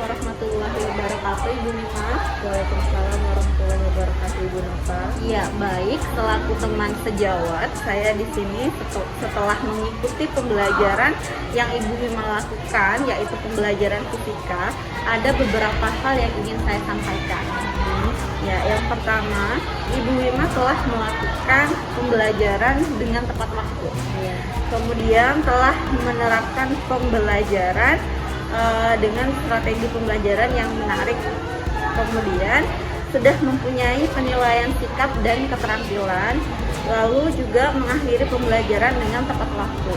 warahmatullahi wabarakatuh, Ibu Nita. Waalaikumsalam warahmatullahi wabarakatuh, Ibu Nita. Iya, baik. Selaku teman sejawat, saya di sini setelah mengikuti pembelajaran yang Ibu Wima lakukan, yaitu pembelajaran fisika, ada beberapa hal yang ingin saya sampaikan. Ya, yang pertama, Ibu Wima telah melakukan pembelajaran dengan tepat waktu. Ya. Kemudian telah menerapkan pembelajaran dengan strategi pembelajaran yang menarik. Kemudian sudah mempunyai penilaian sikap dan keterampilan, lalu juga mengakhiri pembelajaran dengan tepat waktu.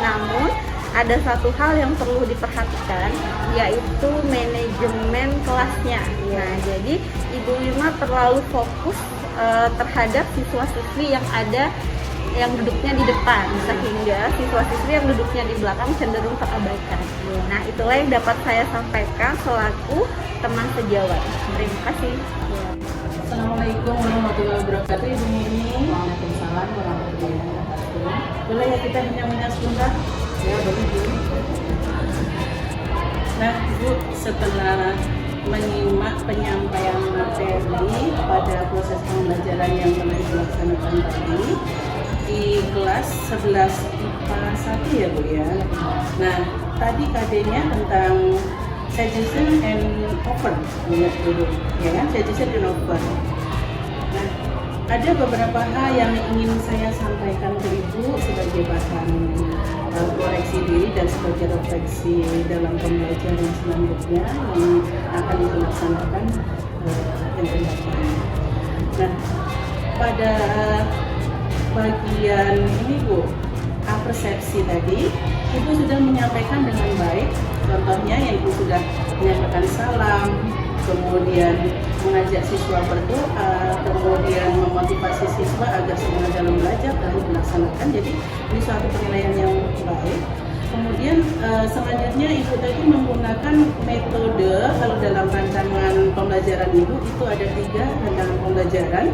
Namun ada satu hal yang perlu diperhatikan, yaitu manajemen kelasnya. Nah, jadi Ibu Wima terlalu fokus terhadap siswa-siswi yang ada yang duduknya di depan, sehingga siswa-siswi yang duduknya di belakang cenderung terabaikan. Nah, itulah yang dapat saya sampaikan selaku teman sejawat. Terima kasih. Assalamualaikum warahmatullahi wabarakatuh, Ibu Mimi. Waalaikumsalam warahmatullahi wabarakatuh. Boleh ya kita bincang-bincang sebentar? Ya, boleh, Bu. Nah, Ibu, setelah menyimak penyampaian materi pada proses pembelajaran yang telah dilaksanakan tadi di kelas 11 IPA 1 ya, Bu ya. Nah, tadi KD-nya tentang suggestion and offer, dulu ya kan, suggestion and offer. Nah, ada beberapa hal yang ingin saya sampaikan ke Ibu sebagai bahan koreksi diri dan sebagai refleksi dalam pembelajaran selanjutnya yang akan dilaksanakan yang akan datang. Nah, pada bagian ini, Bu, persepsi tadi Ibu sudah menyampaikan dengan baik. Contohnya yang Ibu sudah menyampaikan salam, kemudian mengajak siswa berdoa, kemudian memotivasi siswa agar semangat dalam belajar telah dilaksanakan. Jadi ini suatu penilaian yang baik. Kemudian selanjutnya Ibu tadi menggunakan metode, kalau dalam rancangan pembelajaran Ibu itu ada 3 rancangan pembelajaran.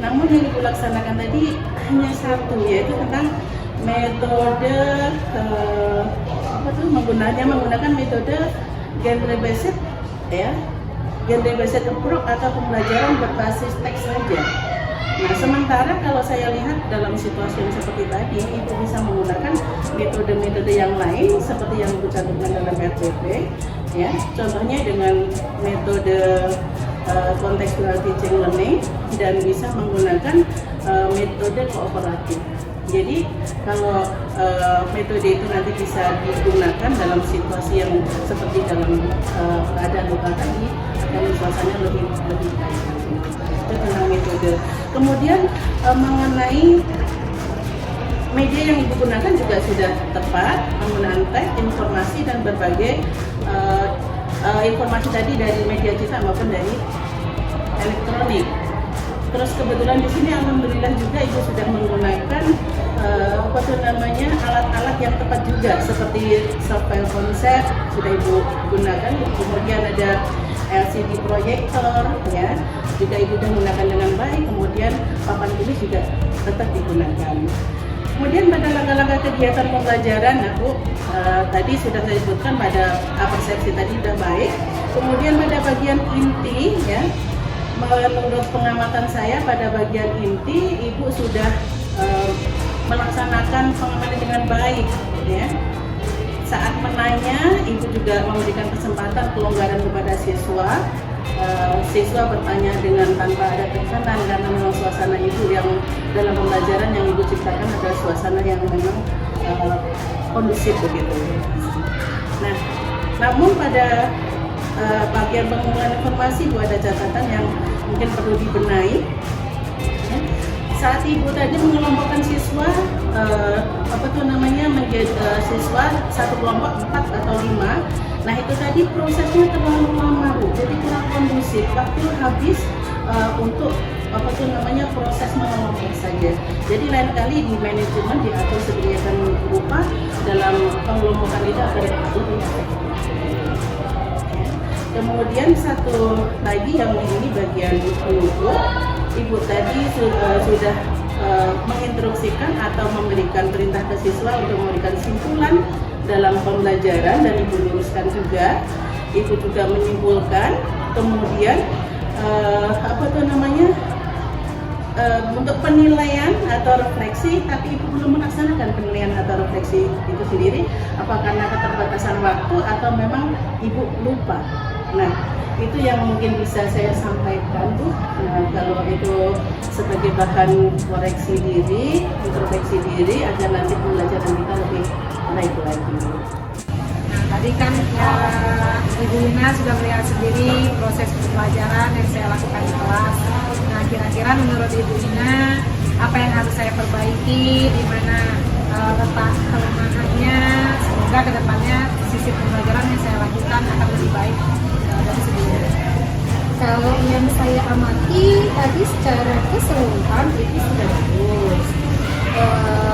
Namun yang Ibu laksanakan tadi hanya satu, yaitu tentang metode menggunakan metode genre based ya, genre based approach atau pembelajaran berbasis teks saja. Nah, sementara kalau saya lihat dalam situasi yang seperti tadi, Ibu bisa menggunakan metode-metode yang lain seperti yang Ibu cantumkan dalam RPP ya. Contohnya dengan metode contextual teaching learning dan bisa menggunakan metode kooperatif. Jadi kalau metode itu nanti bisa digunakan dalam situasi yang seperti dalam keadaan luka tadi, akan suasananya lebih baik. Itu tentang metode. Kemudian mengenai media yang Ibu gunakan juga sudah tepat, penggunaan teks, informasi dan berbagai informasi tadi dari media cetak maupun dari elektronik. Terus kebetulan di sini alhamdulillah juga Ibu sudah menggunakan alat-alat yang tepat juga seperti software konsep sudah Ibu gunakan. Kemudian ada LCD proyektor ya, juga Ibu sudah menggunakan dengan baik. Kemudian papan tulis juga tetap digunakan. Kemudian pada langkah-langkah kegiatan pembelajaran, Bu, tadi sudah saya sebutkan pada persepsi tadi sudah baik. Kemudian pada bagian inti ya, menurut pengamatan saya pada bagian inti Ibu sudah melaksanakan pengamatan dengan baik ya. Saat menanya Ibu juga memberikan kesempatan kelonggaran kepada siswa. Siswa bertanya dengan tanpa ada tekanan karena memang suasana Ibu yang dalam pembelajaran yang Ibu ciptakan adalah suasana yang memang kondusif begitu. Nah, namun pada bagian pengumpulan informasi Ibu ada catatan yang mungkin perlu dibenahi. Saat Ibu tadi mengelompokkan siswa menjadi siswa satu kelompok 4 atau 5. Nah, itu tadi prosesnya terlalu lama, Bu. Jadi kurang kondusif. Waktu habis untuk proses mengelompok saja. Jadi lain kali di manajemen diatur sedemikian rupa dalam pengelompokan itu agar lebih efektif. Kemudian satu lagi yang ini bagian penutup, Ibu tadi sudah menginstruksikan atau memberikan perintah ke siswa untuk memberikan simpulan dalam pembelajaran dan Ibu luruskan juga Ibu juga menyimpulkan, kemudian untuk penilaian atau refleksi, tapi ibu belum melaksanakan penilaian atau refleksi itu sendiri, apa karena keterbatasan waktu atau memang ibu lupa. Nah, itu yang mungkin bisa saya sampaikan Bu. Nah, kalau itu sebagai bahan koreksi diri, introspeksi diri, agar nanti pembelajaran kita lebih baik lagi. Tadi kan ya, Ibu Lina sudah melihat sendiri proses pembelajaran yang saya lakukan di kelas. Nah, kira-kira menurut Ibu Lina apa yang harus saya perbaiki, di mana letak kelemahannya, semoga kedepannya sisi pembelajaran yang saya lakukan akan lebih baik dari sebelumnya. Kalau yang saya amati tadi secara keseluruhan itu sudah bagus,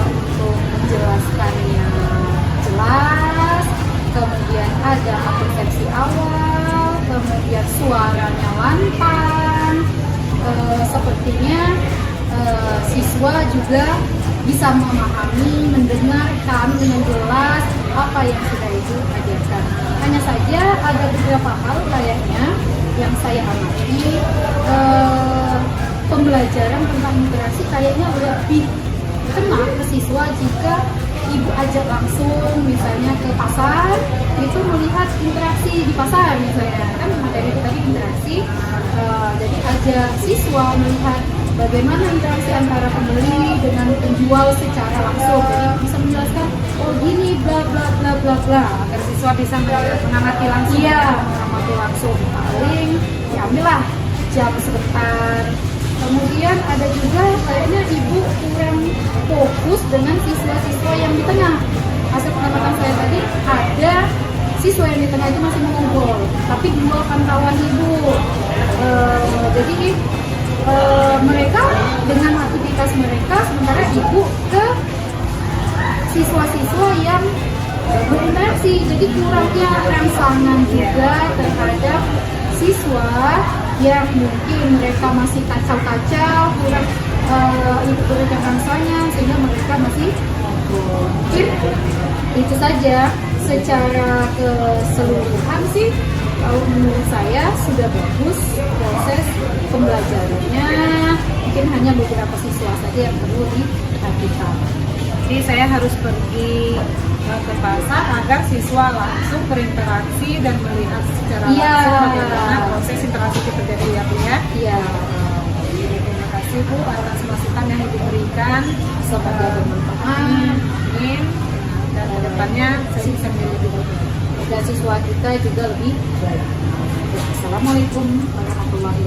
untuk menjelaskannya jelas, kemudian ada persepsi awal, kemudian suaranya lantang, sepertinya siswa juga bisa memahami, mendengarkan dengan jelas apa yang sudah Ibu ajarkan. Hanya saja ada beberapa hal kayaknya yang saya amati, pembelajaran tentang interaksi kayaknya lebih kena ke siswa jika Ibu ajak langsung misalnya ke pasar, itu melihat interaksi di pasar misalnya, kan materi itu tadi interaksi, jadi ajak siswa melihat bagaimana interaksi antara pembeli dengan penjual secara langsung, jadi bisa menjelaskan oh gini bla bla bla bla bla, Agar siswa bisa mengamati langsung. iya mengamati langsung. Paling diambillah jam sebentar. Kemudian ada juga kayaknya Ibu kurang fokus dengan siswa-siswa yang di tengah. Hasil pengamatan saya tadi ada siswa yang di tengah itu masih mengumpul, tapi di luar pantauan Ibu. Jadi mereka dengan aktivitas mereka, sementara Ibu ke siswa-siswa yang berinteraksi. Jadi kurangnya rangsangan juga terhadap siswa yang mungkin mereka masih kacau-kacau, kurang Ibu berikan rangsanya sehingga mereka masih mungkin itu saja. Secara keseluruhan sih kalau menurut saya sudah bagus proses pembelajarannya, mungkin hanya beberapa siswa saja yang perlu diperhatikan. Jadi saya harus pergi ke pasar agar siswa langsung berinteraksi dan melihat secara langsung bagaimana proses interaksi itu terjadi ya Bu ya. Iya. Terima kasih Bu atas masukan yang Ibu berikan. Semoga bermanfaat. Amin. Dan kedepannya saya bisa menjadi lebih baik. Dan siswa kita juga lebih baik. Assalamualaikum warahmatullahi